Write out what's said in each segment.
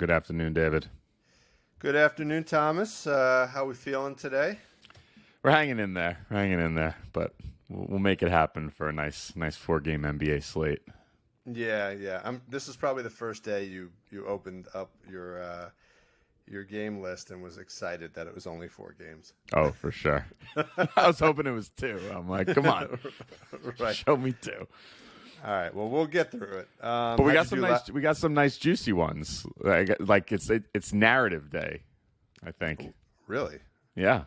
Good afternoon, David. Good afternoon, Thomas. How we feeling today? We're hanging in there, but we'll make it happen for a nice 4-game NBA slate. Yeah. This is probably the first day you opened up your game list and was excited that it was only 4 games. Oh, for sure. I was hoping it was 2. I'm like, come on, Right. show me 2. All right. Well, we'll get through it. But we got some nice juicy ones. Like it's narrative day, I think. Really? Yeah.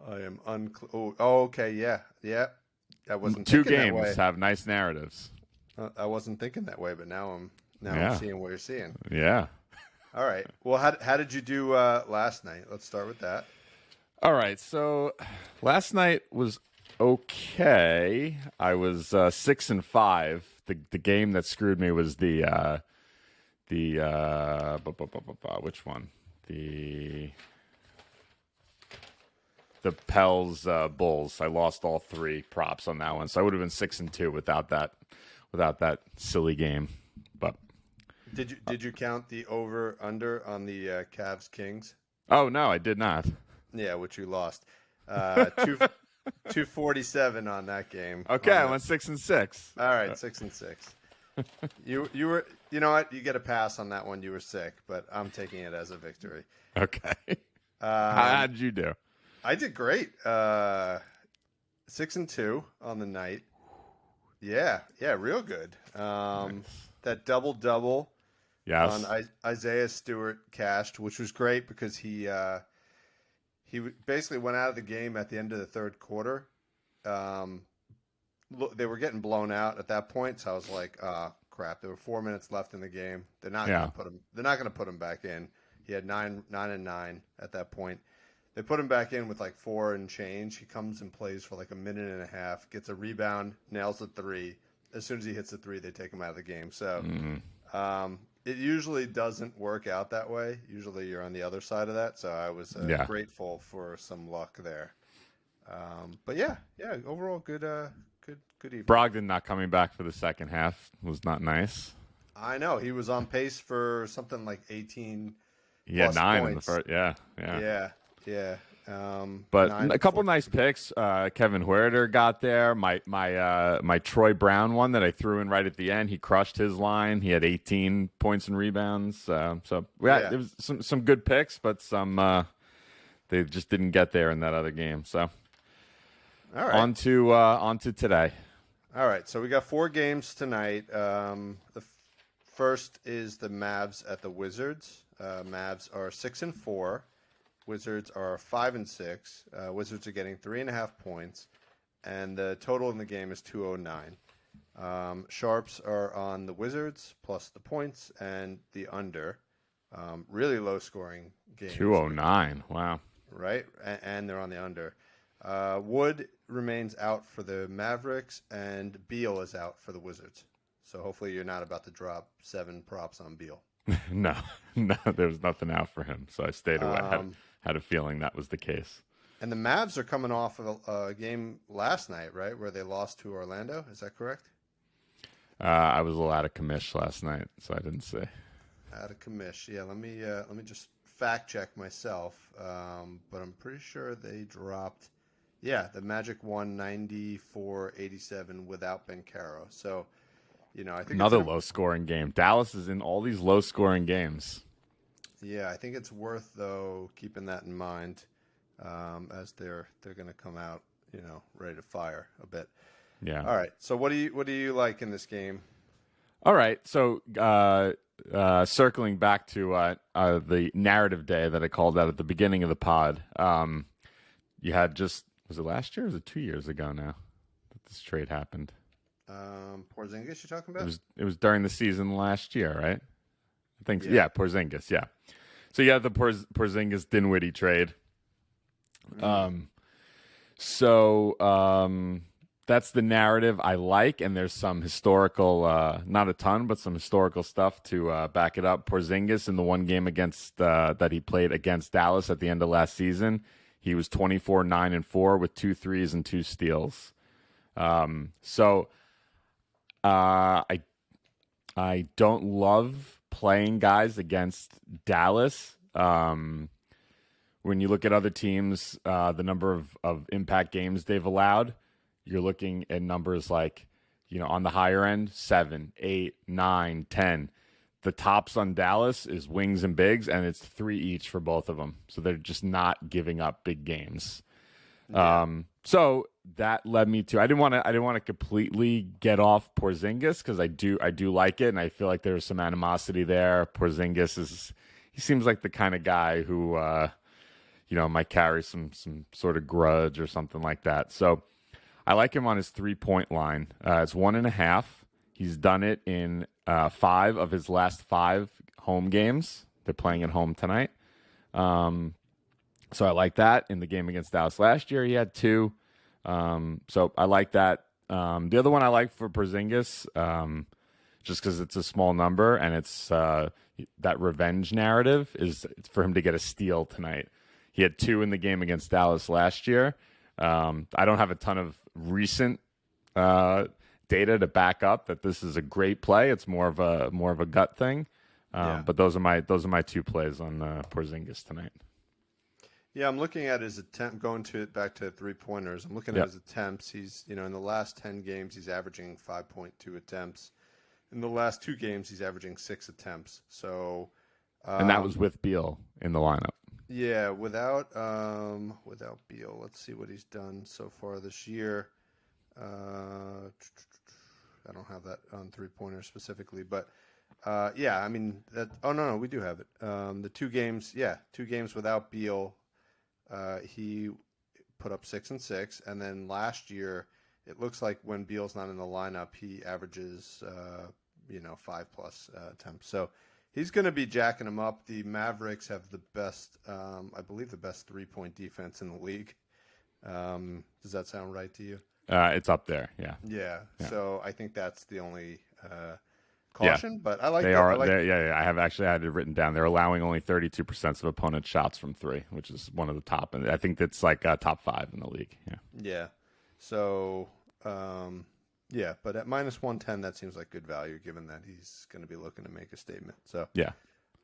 I am unclear. Oh, okay. Yeah. I wasn't 2 thinking that way. games have nice narratives. I wasn't thinking that way, but now I'm Yeah. seeing what you're seeing. Yeah. All right. Well, how did you do last night? Let's start with that. All right. So last night was okay. I was 6-5. The game that screwed me was which one? The Pels Bulls. I lost all 3 props on that one, so I would have been 6-2 without that silly game. But Did you count the over under on the Cavs Kings? oh no, I did not. Yeah, which you lost. 247 on that game. Okay, I went 6-6. All right, 6-6. You were, you know what? You get a pass on that one. You were sick, but I'm taking it as a victory. Okay. How did you do? I did great. 6-2 on the night. Yeah, real good. Nice. That double. Yes. On Isaiah Stewart cashed, which was great because he basically went out of the game at the end of the third quarter. They were getting blown out at that point, so I was like, crap. There were 4 minutes left in the game. They're not going to put him. They're not going to put him back in. He had 9 and 9 at that point. They put him back in with like 4 and change. He comes and plays for like a minute and a half, gets a rebound, nails a 3. As soon as he hits the 3, they take him out of the game. So it usually doesn't work out that way. Usually you're on the other side of that. So I was grateful for some luck there. But yeah, overall good evening. Brogdon not coming back for the second half was not nice. I know. He was on pace for something like 18 He had 9 points. in the first. Yeah. Yeah. But 9 a couple 14. nice picks. Kevin Huerter got there. My Troy Brown one that I threw in right at the end. He crushed his line. He had 18 points and rebounds. There was some good picks, but some they just didn't get there in that other game. So all right. On to today. All right, so we got 4 games tonight. The first is the Mavs at the Wizards. Mavs are 6-4. Wizards are 5-6. Wizards are getting 3.5 points, and the total in the game is 209. Sharps are on the Wizards plus the points and the under. Really low scoring game. 209. Wow. Right, and they're on the under. Wood remains out for the Mavericks, and Beal is out for the Wizards. So hopefully you're not about to drop 7 props on Beal. No, there was nothing out for him, so I stayed away. Had a feeling that was the case. And the Mavs are coming off of a game last night, right, where they lost to Orlando. Is that correct? I was a little out of commish last night, so I didn't say. Out of commish, yeah. Let me just fact check myself, but I'm pretty sure they dropped. Yeah, the Magic won 94-87 without Bencaro. So, I think another low-scoring game. Dallas is in all these low-scoring games. Yeah, I think it's worth though keeping that in mind as they're going to come out, ready to fire a bit. Yeah. All right. So what do you like in this game? All right. So circling back to the narrative day that I called out at the beginning of the pod, you had was it last year or was it 2 years ago now that this trade happened? Porzingis you're talking about? It was during the season last year, right? I think yeah, Porzingis, yeah. So you have the Porzingis Dinwiddie trade. That's the narrative I like, and there's some historical, not a ton, but some historical stuff to back it up. Porzingis in the one game against that he played against Dallas at the end of last season, he was 24-9-4 with 2 threes and 2 steals. I don't love playing guys against Dallas. When you look at other teams, the number of impact games they've allowed, you're looking at numbers like, on the higher end, 7, 8, 9, 10. The tops on Dallas is wings and bigs, and it's 3 each for both of them. So they're just not giving up big games. Yeah. So that led me to I didn't want to completely get off Porzingis because I do like it, and I feel like there's some animosity there. Porzingis he seems like the kind of guy who might carry some sort of grudge or something like that. So I like him on his 3-point line. It's 1.5. He's done it in 5 of his last 5 home games. They're playing at home tonight. So I like that. In the game against Dallas last year, he had 2. So I like that. The other one I like for Porzingis, just because it's a small number and it's that revenge narrative is for him to get a steal tonight. He had 2 in the game against Dallas last year. I don't have a ton of recent data to back up that this is a great play. It's more of a gut thing. But those are my 2 plays on Porzingis tonight. Yeah, I'm looking at his attempt, back to 3-pointers. I'm looking at his attempts. He's, in the last 10 games, he's averaging 5.2 attempts. In the last 2 games, he's averaging 6 attempts. So, and that was with Beal in the lineup. Yeah, without Beal. Let's see what he's done so far this year. I don't have that on 3-pointers specifically, but yeah, I mean that. Oh no, we do have it. The 2 games, 2 games without Beal. He put up 6 and 6, and then last year it looks like when Beal's not in the lineup, he averages 5+ attempts. So he's going to be jacking them up. The Mavericks have the best, I believe, the best 3-point defense in the league. Does that sound right to you? It's up there, yeah. Yeah. So I think that's the only caution, but I like they it. are. I have actually had it written down. They're allowing only 32% of opponent shots from 3, which is one of the top, and I think that's like top 5 in the league. Yeah. Yeah. So, but at -110, that seems like good value given that he's going to be looking to make a statement. So yeah.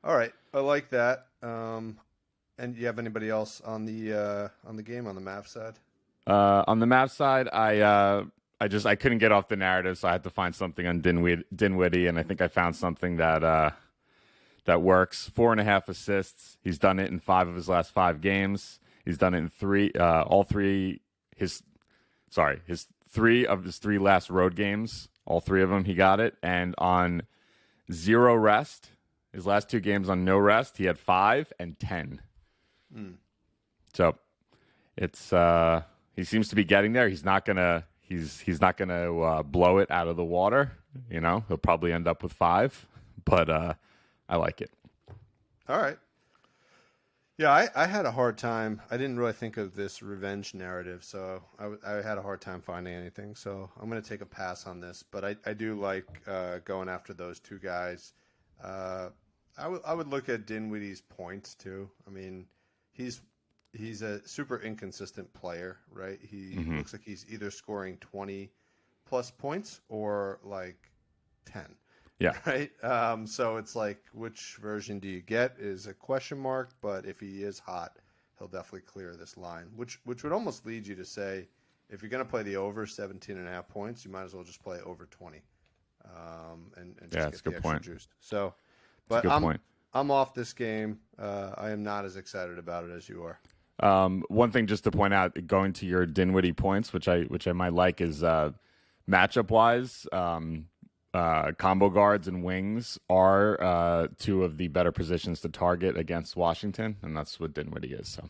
All right, I like that. And you have anybody else on the game on the Mavs side? On the Mavs side, I couldn't get off the narrative, so I had to find something on Dinwiddie, and I think I found something that works. 4.5 assists. He's done it in 5 of his last 5 games. He's done it in 3 of his 3 last road games. All 3 of them, he got it. And on 0 rest, his last 2 games on no rest, he had 5 and 10. So it's he seems to be getting there. He's not gonna blow it out of the water. He'll probably end up with 5, but I like it. All right. Yeah, I had a hard time. I didn't really think of this revenge narrative, so I had a hard time finding anything. So I'm going to take a pass on this, but I do like going after those 2 guys. I would look at Dinwiddie's points too. I mean, he's a super inconsistent player, right? He looks like he's either scoring 20+ points or like 10. Yeah. Right. So it's like, which version do you get is a question mark. But if he is hot, he'll definitely clear this line, which would almost lead you to say, if you're going to play the over 17.5 points, you might as well just play over 20. And just that's get a good the point. extra juice. So, but I'm off this game. I am not as excited about it as you are. One thing just to point out, going to your Dinwiddie points, which I might like, is matchup wise. Combo guards and wings are 2 of the better positions to target against Washington, and that's what Dinwiddie is. So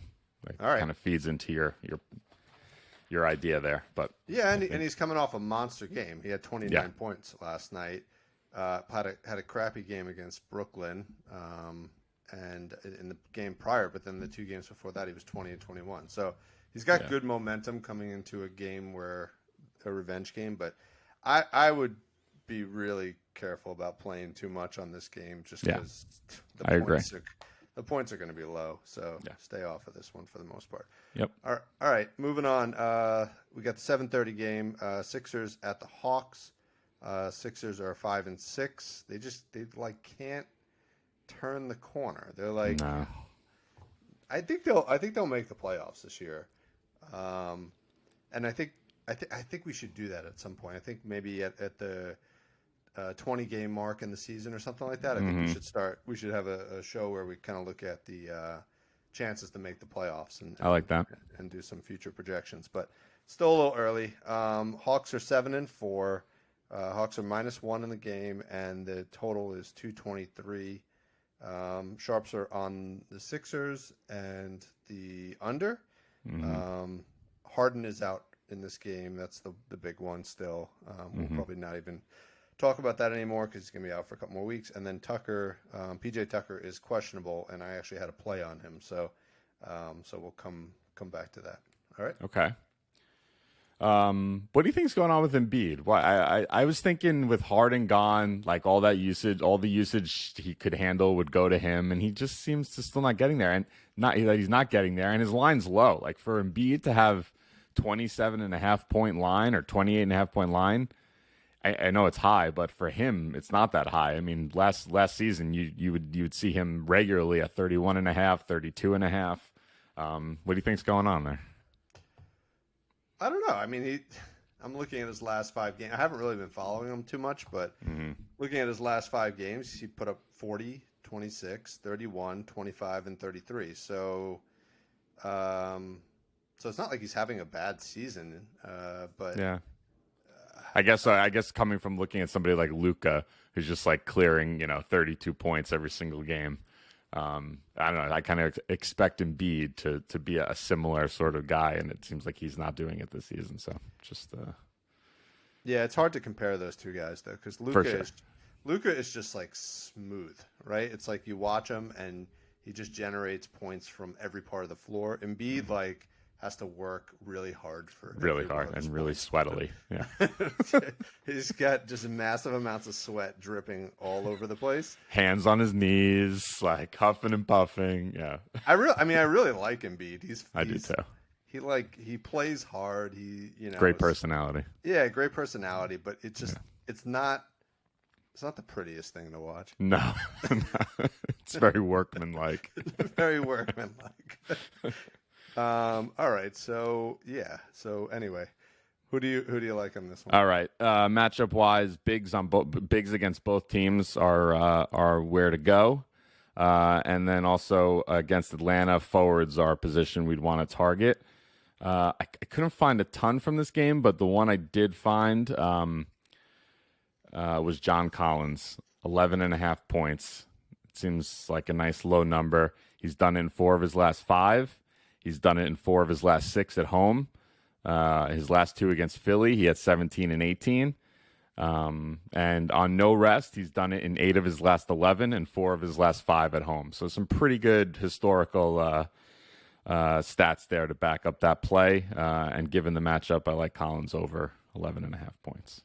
it kind of feeds into your idea there. But yeah, and he's coming off a monster game. He had 29 points last night. Had a crappy game against Brooklyn, and in the game prior, but then the 2 games before that, he was 20 and 21. So he's got good momentum coming into a revenge game. But I would be really careful about playing too much on this game, just because the points are going to be low. So stay off of this one for the most part. Yep. All right, moving on. We got the 7:30 game. Sixers at the Hawks. Sixers are 5 and 6. They can't turn the corner. They're like, No. I think they'll make the playoffs this year, and I think we should do that at some point. I think maybe at the 20 game mark in the season or something like that. I think we should start. We should have a show where we kind of look at the chances to make the playoffs, and I like that, and do some future projections. But still a little early. Hawks are 7-4. Hawks are -1 in the game, and the total is 223. Sharps are on the Sixers and the under. Harden is out in this game. That's the big one still. We'll probably not even talk about that anymore because he's going to be out for a couple more weeks. And then Tucker, PJ Tucker is questionable, and I actually had a play on him. So we'll come back to that. All right. Okay. What do you think's going on with Embiid? Why I was thinking with Harden gone, like all the usage he could handle would go to him, and he just seems to still not getting there, and he's not getting there, and his line's low. Like for Embiid to have 27.5 point line or 28.5 point line, I know it's high, but for him, it's not that high. I mean, last season you would see him regularly at 31.5, 32.5. What do you think's going on there? I don't know. I mean, I'm looking at his last 5 games. I haven't really been following him too much, but looking at his last 5 games, he put up 40, 26, 31, 25, and 33. So it's not like he's having a bad season, but yeah. I guess coming from looking at somebody like Luka, who's just like clearing 32 points every single game. I don't know. I kind of expect Embiid to be a similar sort of guy, and it seems like he's not doing it this season. So just yeah, it's hard to compare those two guys though, because Luka is just like smooth, right? It's like you watch him and he just generates points from every part of the floor. Embiid like has to work really hard and really sweatily. Yeah, he's got just massive amounts of sweat dripping all over the place. Hands on his knees, like huffing and puffing. Yeah, I really like Embiid. I do too. He plays hard. Great personality. Yeah, great personality, but it's just it's not the prettiest thing to watch. No. It's very workmanlike. Very workmanlike. All right, so anyway, who do you like on this one? All right, matchup wise, bigs against both teams are where to go, and then also against Atlanta, forwards are a position we'd want to target. I couldn't find a ton from this game, but the one I did find was John Collins, 11.5 points. It seems like a nice low number. He's done it in 4 of his last 5. He's done it in 4 of his last 6 at home. His last 2 against Philly, he had 17 and 18. And on no rest, he's done it in 8 of his last 11 and 4 of his last 5 at home. So some pretty good historical stats there to back up that play. And given the matchup, I like Collins over 11.5 points.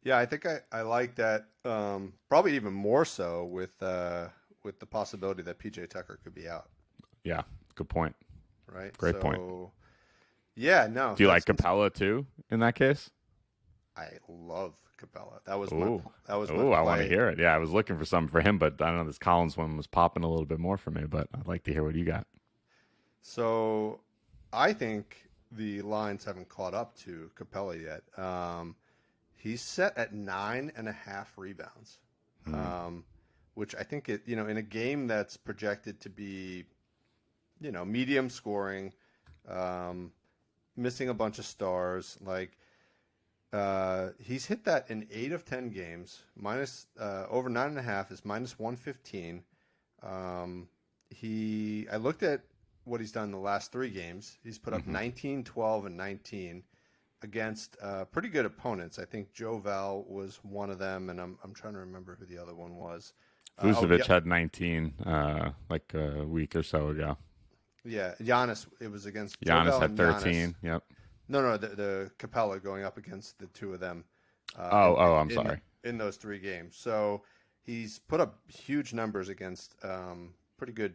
Yeah, I think I like that probably even more so with the possibility that PJ Tucker could be out. Yeah. Good point. Right. Great point. Yeah. No. Do you like Capella too? In that case, I love Capella. That was my play. I want to hear it. Yeah, I was looking for something for him, but I don't know. This Collins one was popping a little bit more for me. But I'd like to hear what you got. So, I think the lines haven't caught up to Capella yet. He's set at 9.5 rebounds, which I think in a game that's projected to be medium scoring, missing a bunch of stars. Like he's hit that in 8 of 10 games. Over 9.5 is -115. I looked at what he's done in the last 3 games. He's put up 19, 12, and 19 against pretty good opponents. I think Joe Val was one of them, and I'm trying to remember who the other one was. Vucevic had 19 like a week or so ago. Yeah, Giannis. It was against Giannis had 13. Giannis. Yep. No, the Capella going up against the 2 of them. I'm sorry. In those 3 games, so he's put up huge numbers against pretty good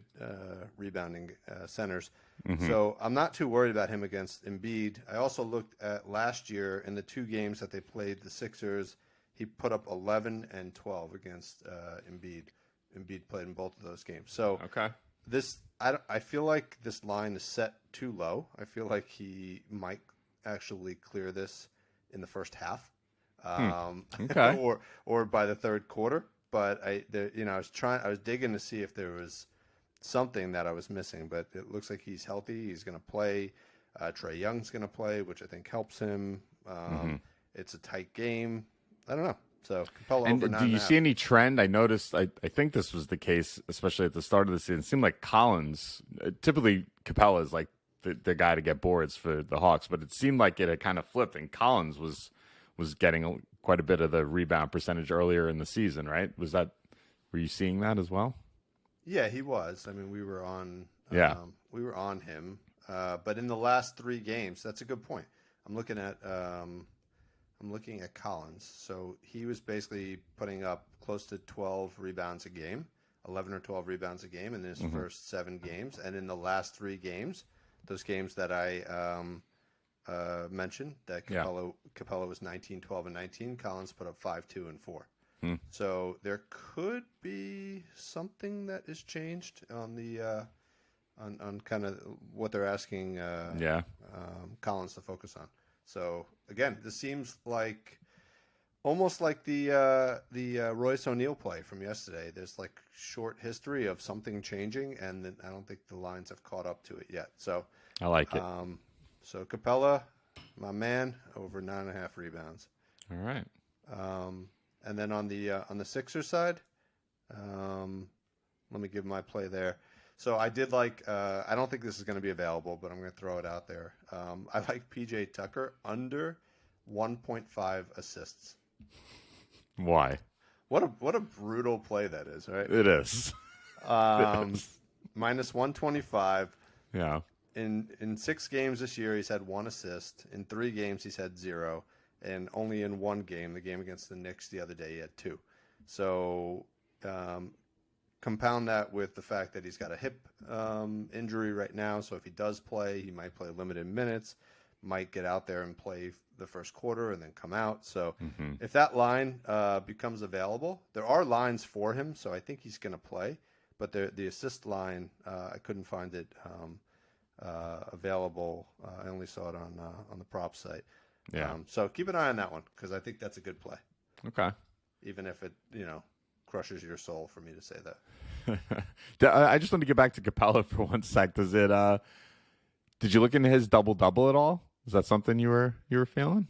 rebounding centers. So I'm not too worried about him against Embiid. I also looked at last year in the 2 games that they played the Sixers. He put up 11 and 12 against Embiid. Embiid played in both of those games. So Okay. I feel like this line is set too low. I feel like he might actually clear this in the first half, Okay. or by the third quarter. But I was digging to see if there was something that I was missing. But it looks like he's healthy. He's going to play. Trae Young's going to play, which I think helps him. It's a tight game. I don't know. So Capella over And do you see any trend? I noticed, I think this was the case, especially at the start of the season. It seemed like Collins, typically Capella is like the guy to get boards for the Hawks, but it seemed like it had kind of flipped, and Collins was getting quite a bit of the rebound percentage earlier in the season, right? Were you seeing that as well? Yeah, he was. I mean, we were on him. But in the last 3 games, that's a good point. I'm looking at Collins. So he was basically putting up close to 12 rebounds a game, 11 or 12 rebounds a game in his first 7 games. And in the last 3 games, those games that I mentioned, that Capella was 19, 12, and 19, Collins put up 5, 2, and 4. So there could be something that is changed on the on kind of what they're asking Collins to focus on. So again, this seems like almost like the Royce O'Neal play from yesterday. There's like short history of something changing, and then I don't think the lines have caught up to it yet. So I like it. So Capella, my man, over 9.5 rebounds. All right. And then on the Sixers side, let me give my play there. So I did like. I don't think this is going to be available, but I'm going to throw it out there. I like PJ Tucker under 1.5 assists. Why? What a brutal play that is, right? It is. Minus 125. Yeah. In 6 games this year, he's had 1 assist. In 3 games, he's had 0. And only in 1 game, the game against the Knicks the other day, he had 2. So compound that with the fact that he's got a hip injury right now. So if he does play, he might play limited minutes, might get out there and play the first quarter and then come out. So if that line becomes available, there are lines for him. So I think he's going to play. But the assist line, I couldn't find it available. I only saw it on the prop site. Yeah. So keep an eye on that one because I think that's a good play. Okay. Even if it, crushes your soul for me to say that. I just want to get back to Capella for 1 sec. Does it? Did you look into his double-double at all? Is that something you were feeling?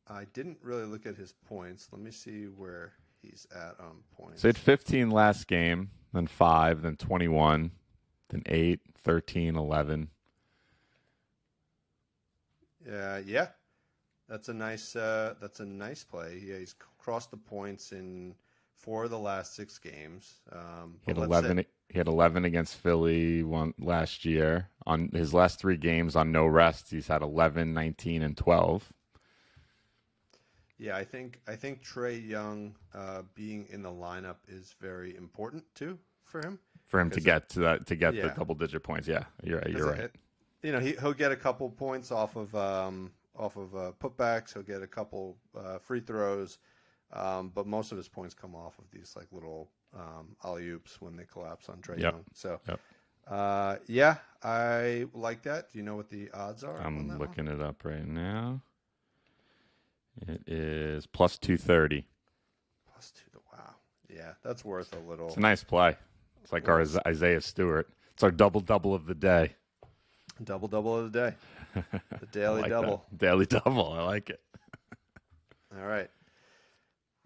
I didn't really look at his points. Let me see where he's at on points. So he had 15 last game, then 5, then 21, then 8, 13, 11. Yeah. That's a nice play. Yeah, he's crossed the points in 4 of the last 6 games. He had 11. He had 11 against Philly last year. On his last 3 games on no rest, he's had 11, 19, and 12. Yeah, I think Trae Young being in the lineup is very important too for him. For him to get the double-digit points. Yeah, you're right. He'll get a couple points off of putbacks. He'll get a couple free throws, but most of his points come off of these like little alley-oops when they collapse on Trae Young. So, yeah, I like that. Do you know what the odds are? I'm looking it up right now. It is plus 230. Plus 2. Wow. Yeah, that's worth a little. It's a nice play. It's like our Isaiah Stewart. It's our double-double of the day. Double-double of the day. The daily double. That. Daily double. I like it. All right.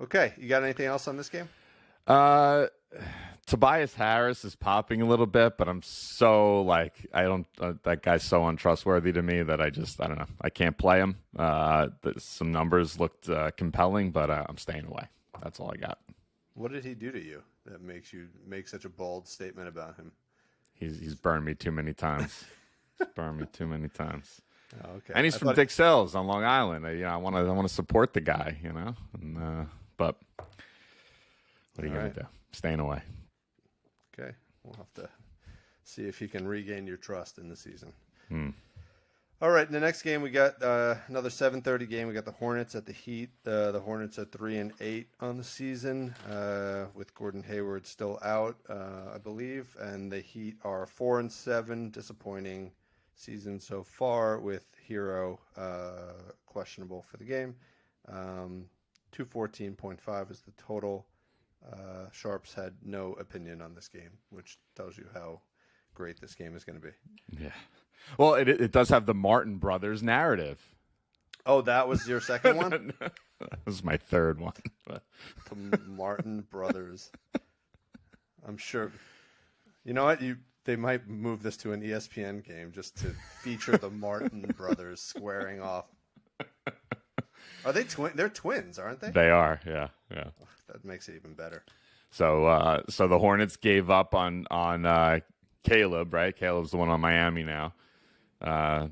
Okay. You got anything else on this game? Tobias Harris is popping a little bit, but I'm so that guy's so untrustworthy to me that I don't know. I can't play him. Some numbers looked compelling, but I'm staying away. That's all I got. What did he do to you that makes you make such a bold statement about him? He's burned me too many times. Burned me too many times. Oh, okay. And he's from Dick Sells on Long Island. I want to support the guy, but what are you gonna do? Staying away. Okay, we'll have to see if he can regain your trust in the season. All right, in the next game we got another 7:30 game. We got the Hornets at the Heat. The Hornets are 3-8 on the season, with Gordon Hayward still out, I believe, and the Heat are 4-7. Disappointing season so far, with Hero questionable for the game. 214.5 is the total. Sharps had no opinion on this game, which tells you how great this game is going to be. Yeah. Well, it does have the Martin Brothers narrative. Oh, that was your second one? That was my third one. The Martin Brothers. I'm sure. You know what? They might move this to an ESPN game just to feature the Martin Brothers squaring off. Are they twins? They're twins, aren't they? They are, yeah. Oh, that makes it even better. So the Hornets gave up on Caleb, right? Caleb's the one on Miami now.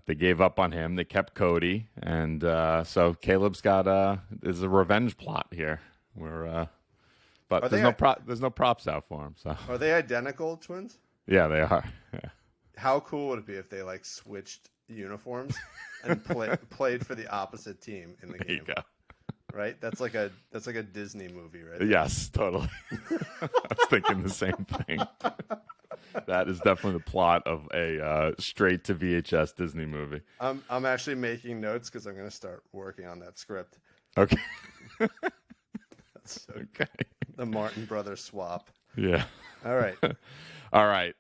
They gave up on him. They kept Cody, and so Caleb's got is a revenge plot here. But there's no props out for him. So are they identical twins? Yeah, they are. Yeah. How cool would it be if they like switched uniforms and played for the opposite team in the game? There you go. Right? That's like a Disney movie, right? Yes, totally. I was thinking the same thing. That is definitely the plot of a straight to VHS Disney movie. I'm actually making notes because I'm going to start working on that script. Okay. That's okay. The Martin Brothers swap. Yeah. All right. All right.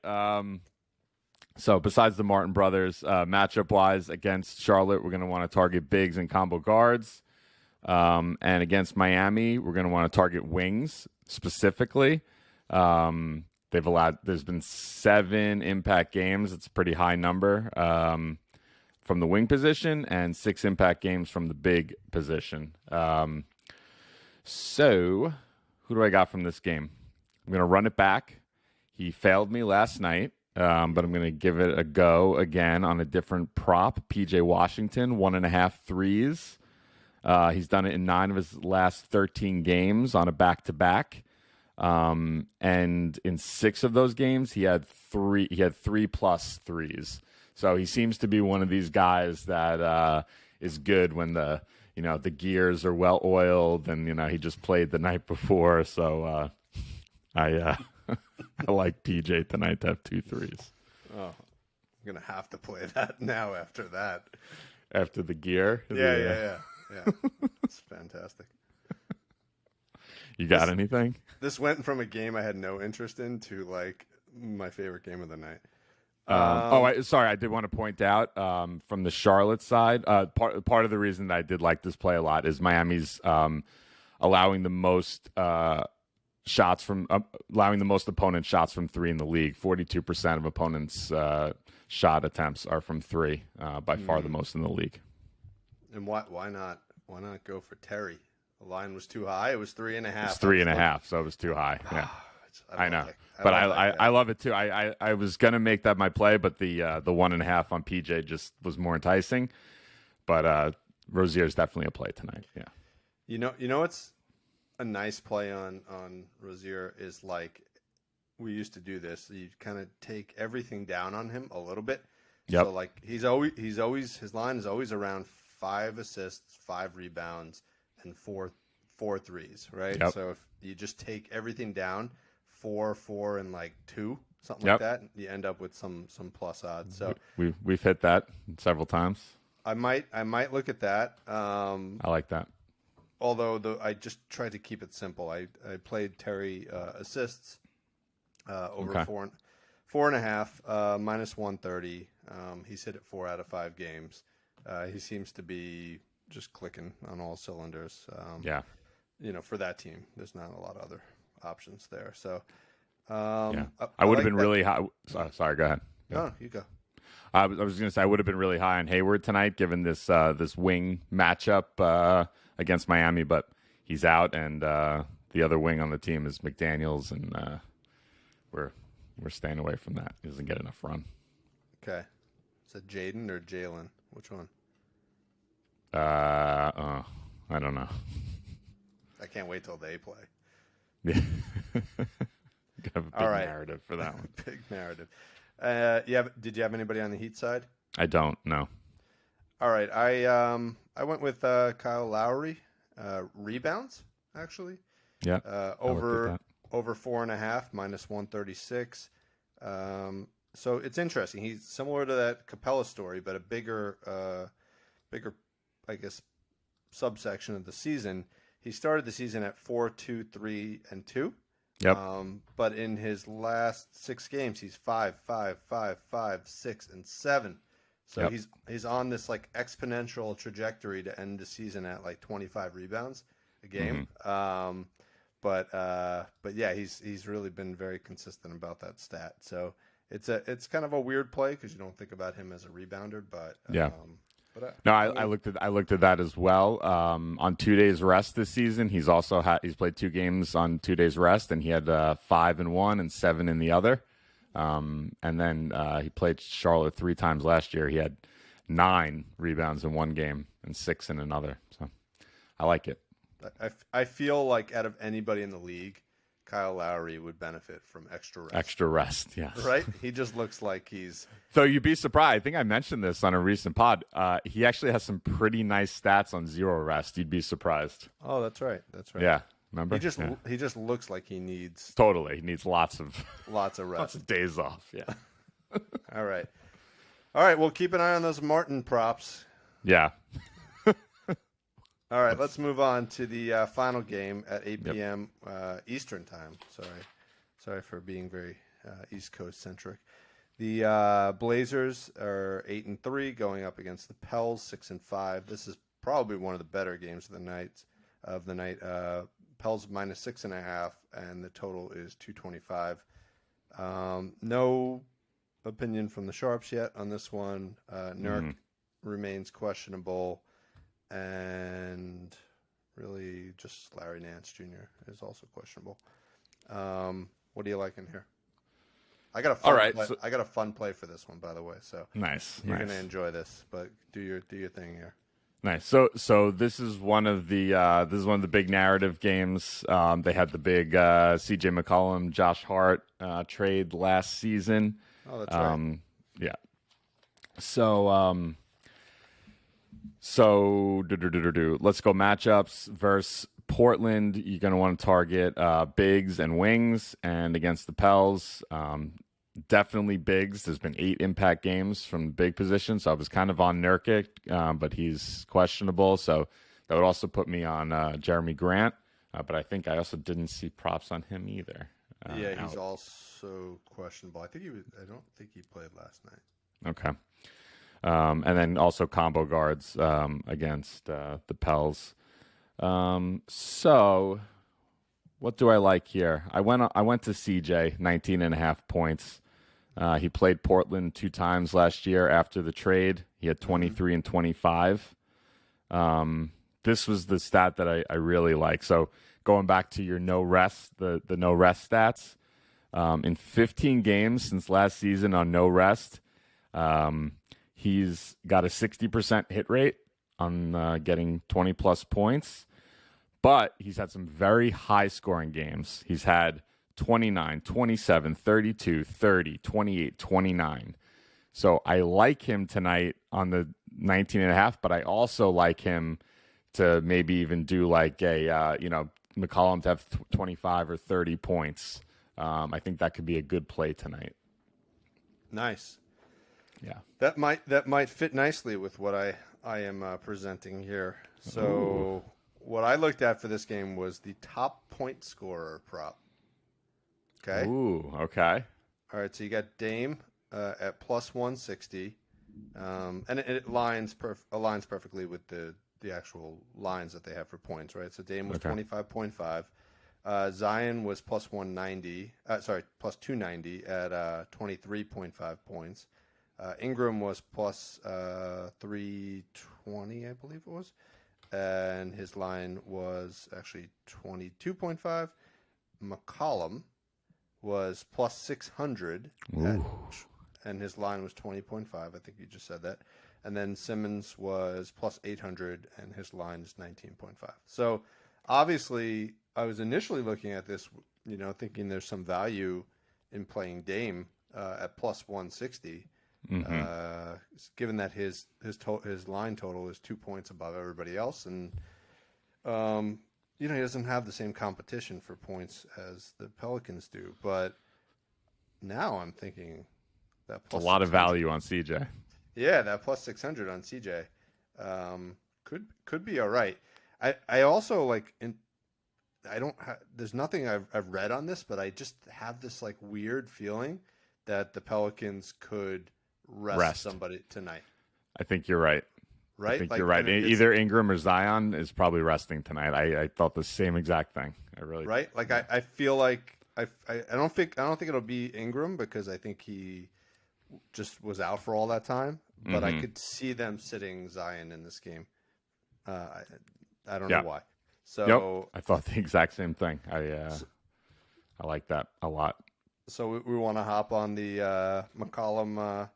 So besides the Martin Brothers, matchup wise against Charlotte, we're going to want to target bigs and combo guards. And against Miami, we're going to want to target wings specifically. There's been 7 impact games. It's a pretty high number from the wing position, and 6 impact games from the big position. So who do I got from this game? I'm going to run it back. He failed me last night, but I'm going to give it a go again on a different prop. PJ Washington, 1.5 threes. He's done it in 9 of his last 13 games on a back-to-back. And in 6 of those games, he had 3+ threes. So he seems to be one of these guys that is good when the gears are well oiled, and he just played the night before. So I like PJ tonight to have 2 threes. Oh, I'm gonna have to play that now after that. After the gear, yeah. It's fantastic. You got anything? This went from a game I had no interest in to like my favorite game of the night. Sorry, I did want to point out from the Charlotte side, part of the reason that I did like this play a lot is Miami's allowing the most opponent shots from 3 in the league. 42% of opponents' shot attempts are from 3, by far the most in the league. And why not go for Terry? The line was too high. It was 3.5. It's 3.5, so it was too high. Yeah, I know. But I love it too. I was gonna make that my play, but the 1.5 on PJ just was more enticing. But Rozier's definitely a play tonight. Yeah. You know what's a nice play on Rozier is like we used to do this. You kind of take everything down on him a little bit. Yep. So like he's always his line is always around 5 assists, 5 rebounds, and 4 threes, right? Yep. So if you just take everything down, 4, and like 2, something Yep. like that, you end up with some plus odds. So we've hit that several times. I might look at that. I like that. Although I just tried to keep it simple. I played Terry assists over 4.5 minus 130. He's hit it 4 out of 5 games. He seems to be just clicking on all cylinders. Yeah. For that team, there's not a lot of other options there. So, I would have been really high. Sorry, go ahead. No, you go. I was going to say I would have been really high on Hayward tonight, given this wing matchup against Miami, but he's out, and the other wing on the team is McDaniels, and we're staying away from that. He doesn't get enough run. Okay, is it Jaden or Jalen? Which one? I don't know. I can't wait till they play. Yeah. Have a big All right. narrative for that one. Big narrative. Did you have anybody on the Heat side? I don't know. All right, I went with Kyle Lowry rebounds actually. Yeah, I looked at Over that. over 4.5 minus 136. So it's interesting. He's similar to that Capella story, but a bigger, I guess, subsection of the season. He started the season at 4-2-3-2. Yep. But in his last 6 games, he's 5-5-5-5-5-6-7. So Yep. he's on this like exponential trajectory to end the season at like 25 rebounds a game. But yeah, he's really been very consistent about that stat. So it's kind of a weird play because you don't think about him as a rebounder, but Yeah. but No, I I mean, looked at that as well. On 2 days rest this season, he's played 2 games on 2 days rest, and he had 5 in one and 7 in the other. And then he played Charlotte 3 times last year. He had 9 rebounds in one game and 6 in another. So I like it. I feel like out of anybody in the league, Kyle Lowry would benefit from extra rest. Extra rest, yes. Right? He just looks like he's So you'd be surprised. I think I mentioned this on a recent pod. He actually has some pretty nice stats on 0 rest. You'd be surprised. Oh, that's right. That's right. Yeah, remember? He just looks like he needs Totally. He needs lots of lots of lots rest. of days off. Yeah. All right. All right, well keep an eye on those Martin props. Yeah. All right, let's move on to the final game at 8 Yep. p.m. Eastern time. Sorry for being very East Coast centric. The Blazers are 8-3, going up against the Pels 6-5. This is probably one of the better games of the night. Pels minus 6.5, and the total is 225. No opinion from the sharps yet on this one. Nurk remains questionable. And really just Larry Nance Jr. is also questionable. What do you like in here? I got a fun All right, play. so- I got a fun play for this one, by the way. So Nice. you're nice. gonna enjoy this, but do your thing here. Nice. So this is one of the big narrative games. They had the big C.J. McCollum, Josh Hart trade last season. Oh, that's right. Yeah. So let's go matchups versus Portland. You're going to want to target bigs and wings, and against the Pels, definitely bigs. There's been 8 impact games from the big position, so I was kind of on Nurkic, but he's questionable. So that would also put me on Jeremy Grant, but I think I also didn't see props on him either. Yeah, he's out. also questionable. I don't think he played last night. Okay. And then also combo guards against the Pels. So what do I like here? I went to CJ, 19.5 points. He played Portland 2 times last year after the trade. He had 23 and 25. This was the stat that I really like. So going back to your no rest, the no rest stats, in 15 games since last season on no rest, he's got a 60% hit rate on getting 20-plus points, but he's had some very high-scoring games. He's had 29, 27, 32, 30, 28, 29. So I like him tonight on the 19.5, but I also like him to maybe even do like a, McCollum to have 25 or 30 points. I think that could be a good play tonight. Nice. Yeah. That might fit nicely with what I am presenting here. So what I looked at for this game was the top point scorer prop. Okay. Ooh, okay. All right. So you got Dame at plus 160, and it aligns perfectly with the actual lines that they have for points, right? So Dame was 25.5. Zion was plus 190. Plus 290 at 23.5 points. Ingram was plus 320, I believe it was, and his line was actually 22.5. McCollum was plus 600, and his line was 20.5. I think you just said that. And then Simmons was plus 800, and his line is 19.5. So obviously, I was initially looking at this, thinking there's some value in playing Dame at plus 160. Given that his line total is 2 points above everybody else, and he doesn't have the same competition for points as the Pelicans do. But now I'm thinking that plus a lot of value on CJ. Yeah, that plus 600 on CJ could be all right. I also like there's nothing I've read on this, but I just have this like weird feeling that the Pelicans could rest somebody tonight. I think you're right. Right? I think you're right. Either Ingram or Zion is probably resting tonight. I thought the same exact thing. I really right. Like I feel like I don't think it'll be Ingram because I think he just was out for all that time. But I could see them sitting Zion in this game. I don't know why. So I thought the exact same thing. I like that a lot. So we want to hop on the McCollum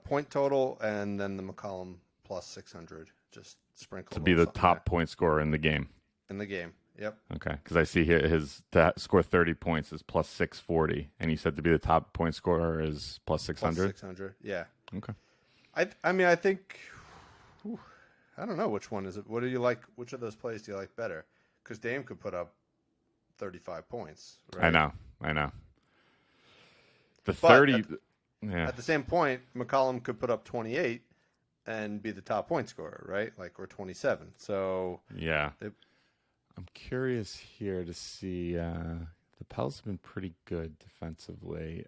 point total and then the McCollum plus 600. Just sprinkle to be the top point scorer in the game. In the game, yep. Okay, because I see here to score 30 points is plus 640, and you said to be the top point scorer is plus 600. Plus 600, yeah. Okay. I mean, I think I don't know which one is it. What do you like? Which of those plays do you like better? Because Dame could put up 35 points. Right? I know. The 30. At the same point, McCollum could put up 28 and be the top point scorer, right? Like, or 27. So yeah, I'm curious here to see. The Pels have been pretty good defensively.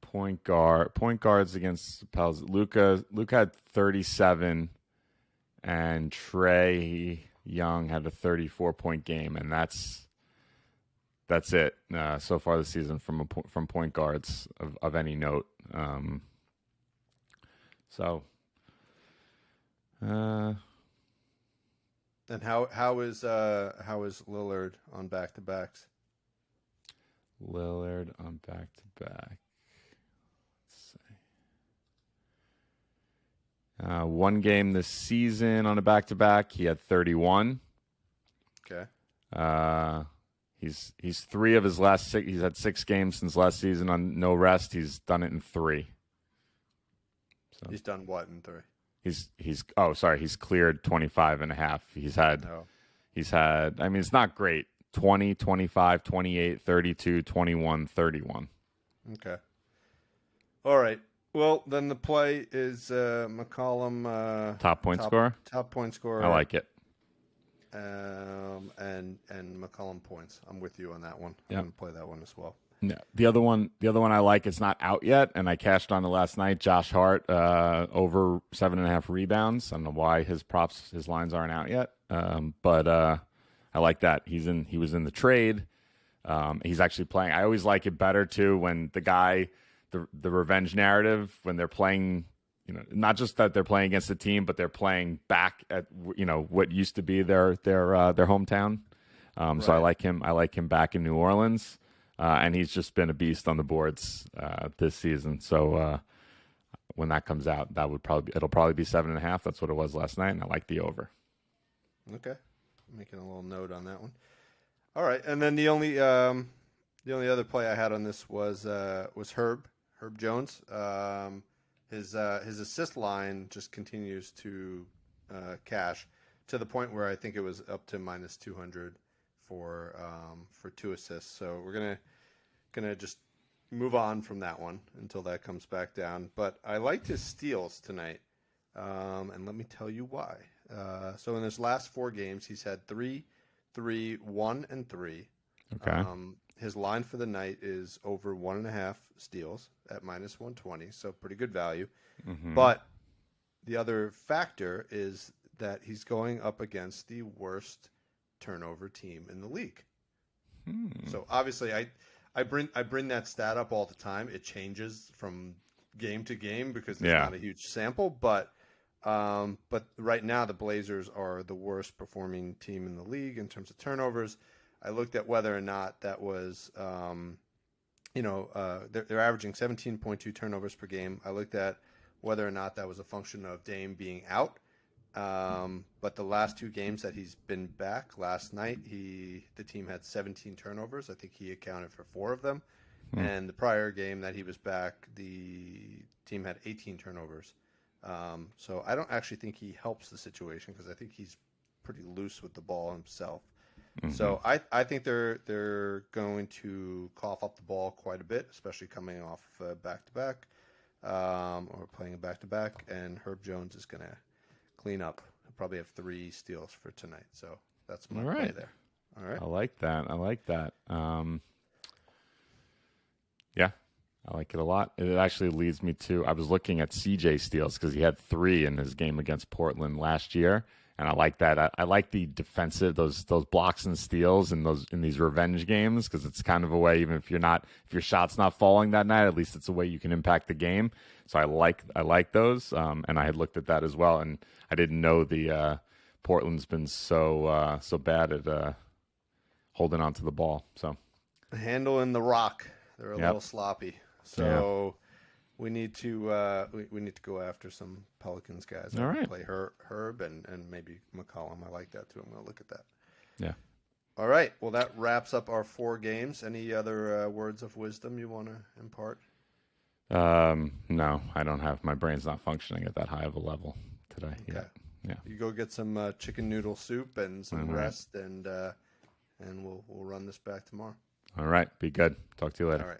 Point guards against the Pels. Luka had 37, and Trae Young had a 34-point game, and that's it so far this season from point guards of any note. And how is Lillard on back-to-backs? Lillard on back-to-back. Let's see. One game this season on a back-to-back, he had 31. Okay. He's 3 of his last 6. He's had 6 games since last season on no rest. He's done it in 3. So he's done what in 3? He's cleared 25 and a half. He's had, I mean, it's not great. 20, 25, 28, 32, 21, 31. Okay. All right. Well, then the play is McCollum. Top point scorer? Top point scorer. I like it. And McCollum points. I'm with you on that one. I'm going to play that one as well. Yeah. The other one I like, it's not out yet, and I cashed on it last night. Josh Hart over 7.5 rebounds. I don't know why his lines aren't out yet, but I like that. He was in the trade. He's actually playing. I always like it better too when the revenge narrative when they're playing. Not just that they're playing against the team, but they're playing back at what used to be their hometown. Right. So I like him. I like him back in New Orleans. And he's just been a beast on the boards this season. So when that comes out, it'll probably be 7.5. That's what it was last night, and I like the over. Okay, making a little note on that one. All right, and then the only other play I had on this was Herb Jones. His assist line just continues to cash to the point where I think it was up to minus 200 for 2 assists. So we're gonna just move on from that one until that comes back down. But I liked his steals tonight, and let me tell you why. So in his last 4 games, he's had 3, 3, 1, and 3. Okay. His line for the night is over 1.5 steals at minus 120, so pretty good value. Mm-hmm. But the other factor is that he's going up against the worst turnover team in the league. So obviously I bring that stat up all the time. It changes from game to game because there's not a huge sample, but right now the Blazers are the worst performing team in the league in terms of turnovers. I looked at whether or not that was they're averaging 17.2 turnovers per game. I looked at whether or not that was a function of Dame being out. But the last 2 games that he's been back, last night the team had 17 turnovers. I think he accounted for 4 of them. And the prior game that he was back, the team had 18 turnovers. So I don't actually think he helps the situation because I think he's pretty loose with the ball himself. So I think they're going to cough up the ball quite a bit, especially coming off back-to-back or playing a back-to-back. And Herb Jones is going to clean up. He'll probably have 3 steals for tonight. So that's my play there. All right. I like that. Yeah, I like it a lot. It actually leads me to, I was looking at CJ steals because he had 3 in his game against Portland last year. And I like that. I like the defensive, those blocks and steals in these revenge games, because it's kind of a way, even if your shot's not falling that night, at least it's a way you can impact the game. So I like those. And I had looked at that as well, and I didn't know the Portland's been so bad at holding on to the ball. So handling the rock, they're a little sloppy. So. We need to we need to go after some Pelicans guys. All right. Play Herb and maybe McCollum. I like that too. I'm going to look at that. Yeah. All right. Well, that wraps up our 4 games. Any other words of wisdom you want to impart? No, I don't have. My brain's not functioning at that high of a level today. Okay. Yeah. You go get some chicken noodle soup and some rest, and we'll run this back tomorrow. All right. Be good. Talk to you later. All right.